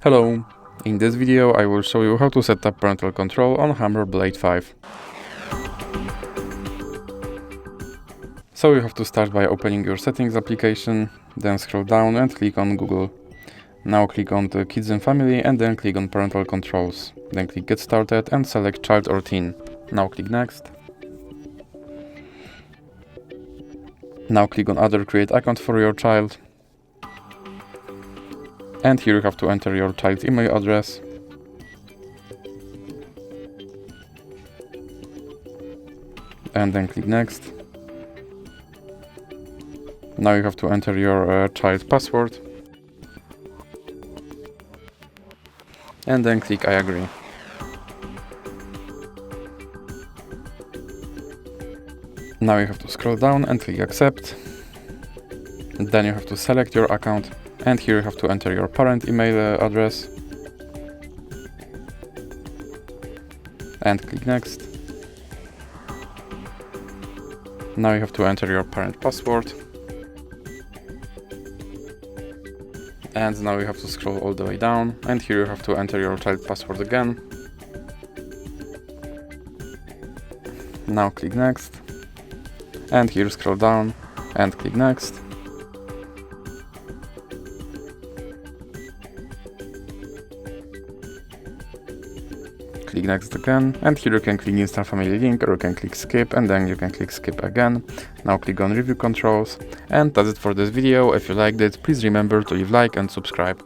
Hello! In this video I will show you how to set up parental control on Hammer Blade 5. So you have to start by opening your settings application, then scroll down and click on Google. Now click on the Kids and Family and then click on Parental Controls. Then click Get Started and select Child or Teen. Now click Next. Now click on Other Create Account for your child. And here you have to enter your child's email address. And then click Next. Now you have to enter your child's password. And then click I agree. Now you have to scroll down and click accept. Then you have to select your account and here you have to enter your parent email address. And click next. Now you have to enter your parent password. And now you have to scroll all the way down and here you have to enter your child password again. Now click next. And here scroll down and click next. Click next again, and here you can click install family link or you can click skip and then you can click skip again. Now click on review controls, and that's it for this video. If you liked it, please remember to leave like and subscribe.